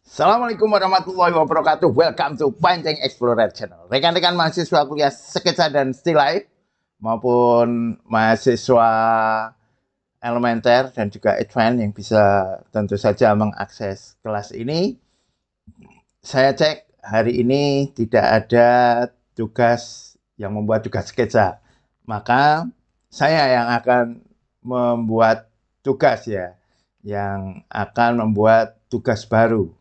Assalamualaikum warahmatullahi wabarakatuh. Welcome to Painting Explorer Channel. Rekan-rekan mahasiswa kuliah sketsa dan still life maupun mahasiswa elementer dan juga advance yang bisa tentu saja mengakses kelas ini. Saya cek hari ini tidak ada tugas yang membuat tugas sketsa. Maka saya yang akan membuat tugas ya, yang akan membuat tugas baru.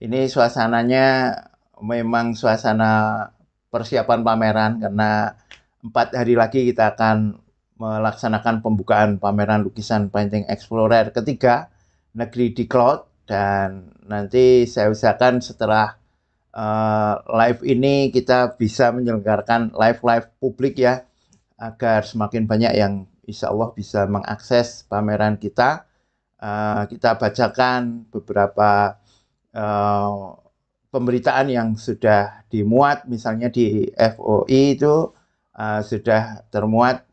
Ini suasananya memang suasana persiapan pameran karena 4 hari lagi kita akan melaksanakan pembukaan pameran lukisan Painting Explorer ketiga Negeri di Cloud, dan nanti saya usahakan setelah live ini kita bisa menyelenggarakan live publik ya, agar semakin banyak yang insya Allah bisa mengakses pameran kita. Kita bacakan beberapa pemberitaan yang sudah dimuat, misalnya di FOI itu sudah termuat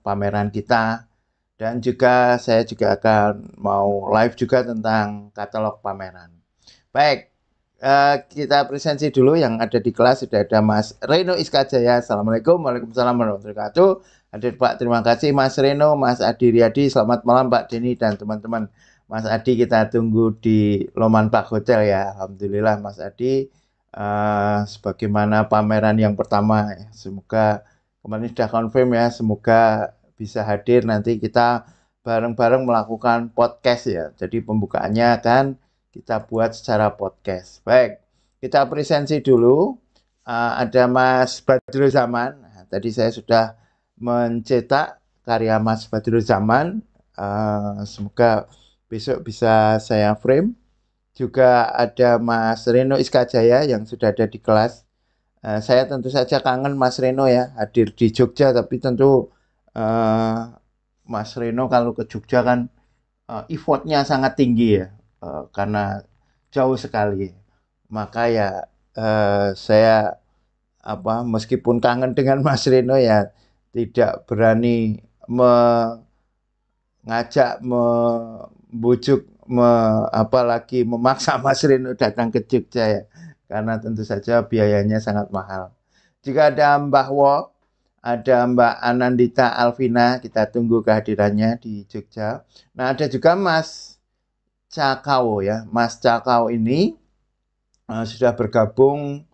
pameran kita, dan juga saya juga akan mau live juga tentang katalog pameran. Baik, kita presensi dulu. Yang ada di kelas sudah ada Mas Reno Iskajaya. Assalamualaikum. Waalaikumsalam warahmatullahi wabarakatuh. Hadir Pak, terima kasih Mas Reno, Mas Adi Riyadi. Selamat malam Pak Denny dan teman-teman. Mas Adi kita tunggu di Loman Park Hotel ya. Alhamdulillah Mas Adi, sebagaimana pameran yang pertama ya. Semoga kemarin sudah confirm ya, semoga bisa hadir. Nanti kita bareng-bareng melakukan podcast ya. Jadi pembukaannya kan kita buat secara podcast. Baik, kita presensi dulu. Ada Mas Badrul Zaman. Nah, tadi saya sudah mencetak karya Mas Badrul Zaman. Semoga besok bisa saya frame. Juga ada Mas Reno Iskajaya yang sudah ada di kelas. Saya tentu saja kangen Mas Reno ya, hadir di Jogja, tapi tentu Mas Reno kalau ke Jogja kan effortnya sangat tinggi ya, karena jauh sekali. Maka ya saya meskipun kangen dengan Mas Reno ya tidak berani ngajak, membujuk, apalagi memaksa Mas Reno datang ke Jogja ya, karena tentu saja biayanya sangat mahal. Juga ada Mbah Wo, ada Mbak Anandita Alvina, kita tunggu kehadirannya di Jogja. Nah, ada juga Mas Cakao ya. Mas Cakao ini sudah bergabung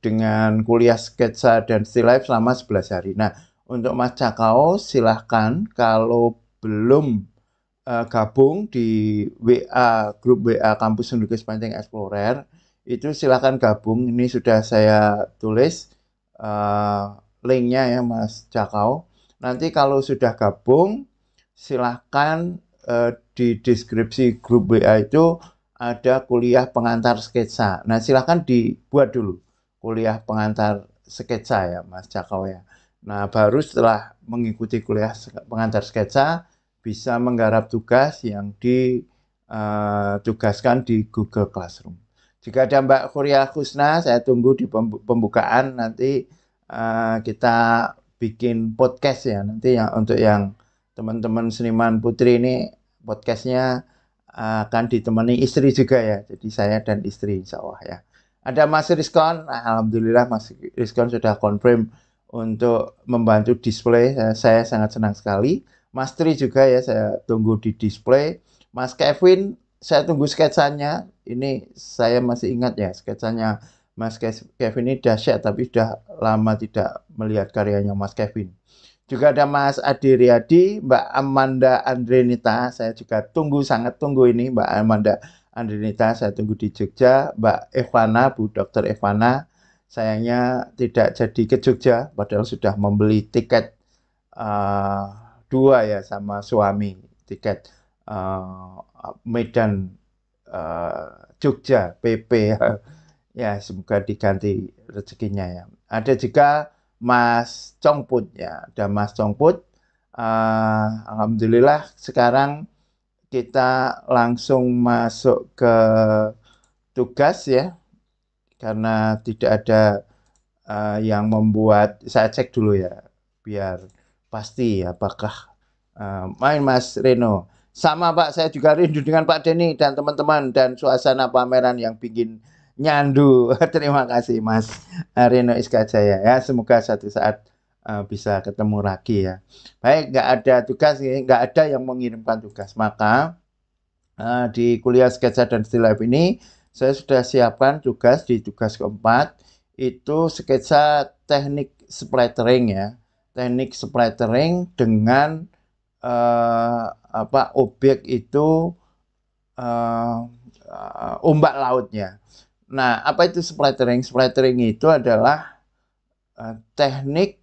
dengan kuliah sketsa dan still life selama 11 hari. Nah, untuk Mas Cakao silahkan kalau belum gabung di grup WA Kampus Melukis Painting Explorer, itu silahkan gabung. Ini sudah saya tulis linknya ya Mas Cakao. Nanti kalau sudah gabung, silahkan di deskripsi grup WA itu ada kuliah pengantar sketsa. Nah, silahkan dibuat dulu kuliah pengantar sketsa ya Mas Cakao ya. Nah, baru setelah mengikuti kuliah pengantar sketsa, bisa menggarap tugas yang ditugaskan di Google Classroom. Jika ada Mbak Kuria Khusna, saya tunggu di pembukaan. Nanti kita bikin podcast ya. Nanti untuk yang teman-teman seniman putri ini, podcastnya akan ditemani istri juga ya. Jadi saya dan istri insya Allah ya. Ada Mas Rizkon, alhamdulillah Mas Rizkon sudah confirm untuk membantu display. Saya sangat senang sekali. Mas Tri juga ya, saya tunggu di display. Mas Kevin, saya tunggu sketsanya. Ini saya masih ingat ya, sketsanya Mas Kevin ini dahsyat, tapi sudah lama tidak melihat karyanya Mas Kevin. Juga ada Mas Adi Riyadi, Mbak Amanda Andrenita, saya juga sangat tunggu ini Mbak Amanda Andrenita, saya tunggu di Jogja. Mbak Evana, Bu Dr. Evana, sayangnya tidak jadi ke Jogja, padahal sudah membeli tiket 2 ya sama suami, tiket Medan Jogja PP ya, semoga diganti rezekinya ya. Ada juga Mas Congput ya, ada Mas Congput. Alhamdulillah sekarang kita langsung masuk ke tugas ya, karena tidak ada yang membuat. Saya cek dulu ya biar pasti apakah main Mas Reno. Sama Pak, saya juga rindu dengan Pak Denny dan teman-teman dan suasana pameran yang bikin nyandu. Terima kasih Mas Reno Iskajaya ya. Semoga suatu saat bisa ketemu lagi ya. Baik, nggak ada tugas, nggak ada yang mengirimkan tugas. Maka di kuliah sketsa dan still life ini saya sudah siapkan tugas di tugas keempat itu sketsa teknik splattering ya. Teknik splattering dengan objek itu ombak lautnya. Nah, apa itu splattering? Splattering itu adalah teknik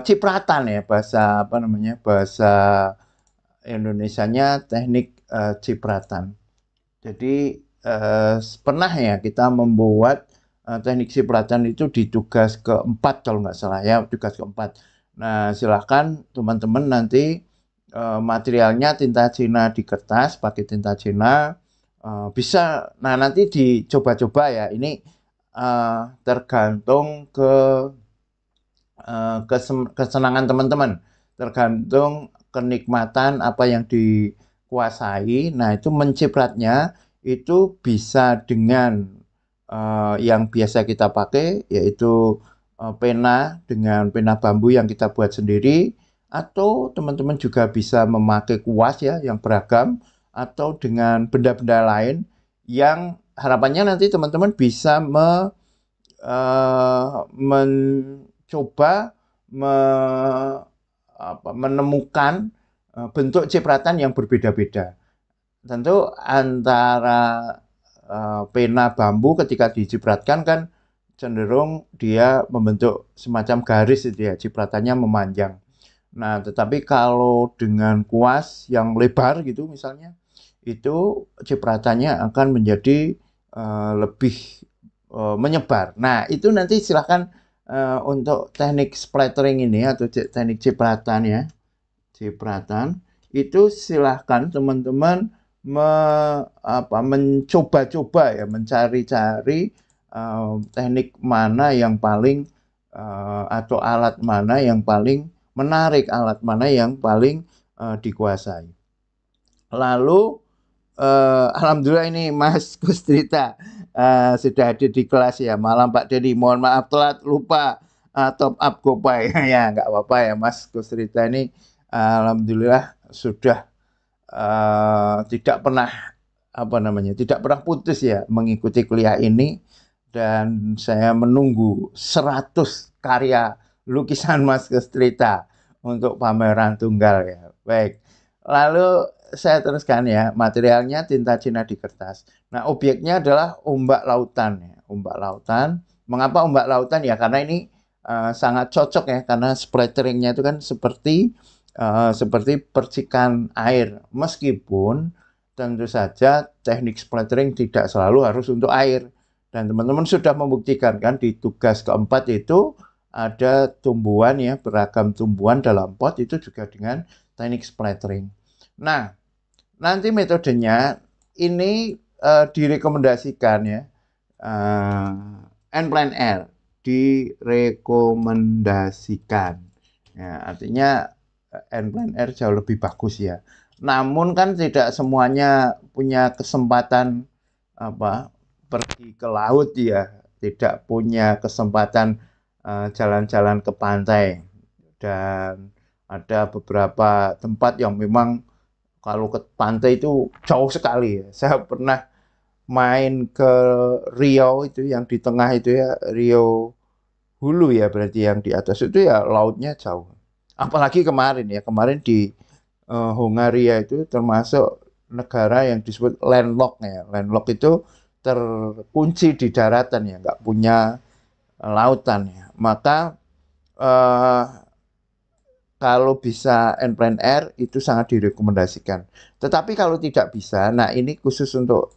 cipratan ya, bahasa apa namanya? Bahasa Indonesianya teknik cipratan. Jadi pernah ya kita membuat teknik cipratan itu di tugas keempat kalau nggak salah ya, tugas keempat. Nah, silahkan teman-teman nanti materialnya tinta Cina di kertas, pakai tinta Cina, bisa. Nah, nanti dicoba-coba ya. Ini tergantung kesenangan teman-teman, tergantung kenikmatan apa yang dikuasai. Nah, itu mencipratnya itu bisa dengan yang biasa kita pakai, yaitu pena dengan pena bambu yang kita buat sendiri, atau teman-teman juga bisa memakai kuas ya yang beragam, atau dengan benda-benda lain yang harapannya nanti teman-teman bisa mencoba menemukan bentuk cipratan yang berbeda-beda. Tentu antara pena bambu ketika dicipratkan kan cenderung dia membentuk semacam garis itu ya, cipratannya memanjang. Nah, tetapi kalau dengan kuas yang lebar gitu misalnya, itu cipratannya akan menjadi lebih menyebar. Nah, itu nanti silahkan untuk teknik splattering ini atau teknik cipratan ya, cipratan itu silahkan teman-teman mencoba-coba ya, mencari-cari teknik mana yang paling atau alat mana yang paling menarik, alat mana yang paling dikuasai. Lalu alhamdulillah ini Mas Kustrita sudah hadir di kelas ya. Malam Pak Dedi, mohon maaf telat, lupa top up GoPay. Ya nggak apa-apa ya Mas Kustrita ini alhamdulillah sudah tidak pernah tidak pernah putus ya mengikuti kuliah ini, dan saya menunggu 100 karya lukisan Mas Kustrita untuk pameran tunggal ya. Baik. Lalu saya teruskan ya, materialnya tinta Cina di kertas. Nah, obyeknya adalah ombak lautan ya, ombak lautan. Mengapa ombak lautan ya? Karena ini sangat cocok ya, karena splatteringnya itu kan seperti percikan air. Meskipun tentu saja teknik splattering tidak selalu harus untuk air. Dan teman-teman sudah membuktikan kan di tugas keempat itu ada tumbuhan ya, beragam tumbuhan dalam pot itu juga dengan teknik splattering. Nah, nanti metodenya ini direkomendasikan ya, N-Plan R direkomendasikan. Ya, artinya N-Plan R jauh lebih bagus ya. Namun kan tidak semuanya punya kesempatan pergi ke laut ya, tidak punya kesempatan jalan-jalan ke pantai, dan ada beberapa tempat yang memang kalau ke pantai itu jauh sekali ya. Saya pernah main ke Riau itu yang di tengah itu ya, Riau Hulu ya berarti yang di atas itu ya lautnya jauh. Apalagi kemarin ya, kemarin di Hongaria itu termasuk negara yang disebut landlocked ya. Landlocked itu terkunci di daratan ya, nggak punya lautan ya. Maka kalau bisa N-Plan R itu sangat direkomendasikan. Tetapi kalau tidak bisa, nah ini khusus untuk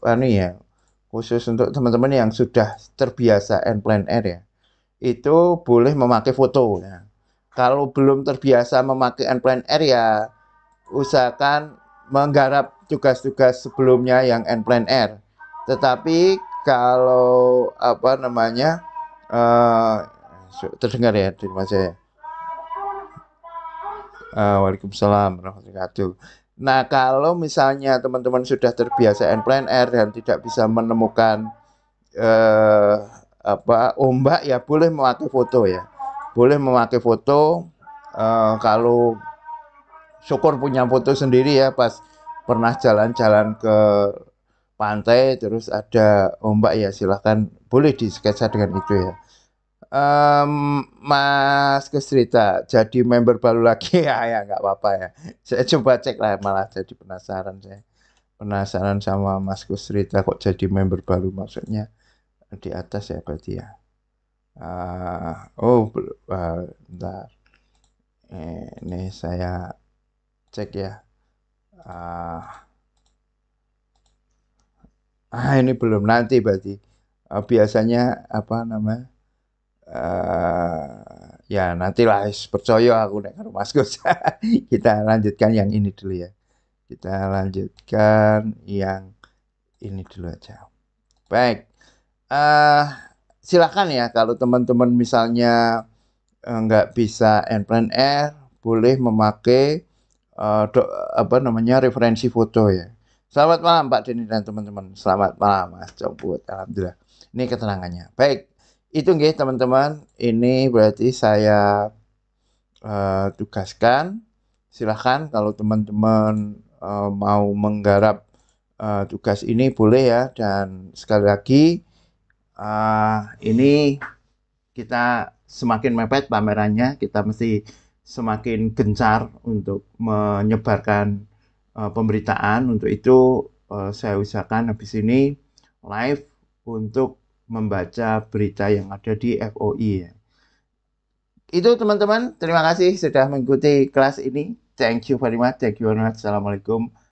khusus untuk teman-teman yang sudah terbiasa N-Plan R ya. Itu boleh memakai foto ya. Kalau belum terbiasa memakai N-Plan R ya usahakan menggarap tugas-tugas sebelumnya yang N-Plan R. Tetapi kalau terdengar ya di rumah saya. Waalaikumsalam warahmatullahi wabarakatuh. Nah, kalau misalnya teman-teman sudah terbiasa N-Plan R dan tidak bisa menemukan eh, ombak, ya boleh memakai foto ya. Boleh memakai foto. Kalau syukur punya foto sendiri ya, pas pernah jalan-jalan ke pantai terus ada ombak, ya silahkan boleh disketsa dengan itu ya. Mas Kusrita jadi member baru lagi ya, ya nggak apa-apa ya. Saya coba cek lah, malah jadi penasaran saya. Penasaran sama Mas Kusrita kok jadi member baru, maksudnya di atas ya berarti ya. Bentar. Ini saya cek ya. Ah, ini belum, nanti berarti. Biasanya apa namanya? Ya nantilah, percaya aku nek karo Mas Gus. Kita lanjutkan yang ini dulu ya. Kita lanjutkan yang ini dulu aja. Baik. eh Silakan ya, kalau teman-teman misalnya nggak bisa N-Plan R, boleh memakai referensi foto ya. Selamat malam Pak Denny dan teman-teman. Selamat malam Mas Cobut. Alhamdulillah. Ini keterangannya. Baik, itu nggih teman-teman. Ini berarti saya tugaskan. Silahkan kalau teman-teman mau menggarap tugas ini boleh ya. Dan sekali lagi, ini kita semakin mepet pamerannya, kita mesti semakin gencar untuk menyebarkan pemberitaan. Untuk itu saya usahakan habis ini live untuk membaca berita yang ada di FOI ya. Itu teman-teman, terima kasih sudah mengikuti kelas ini. Thank you very much. Thank you very much. Assalamualaikum.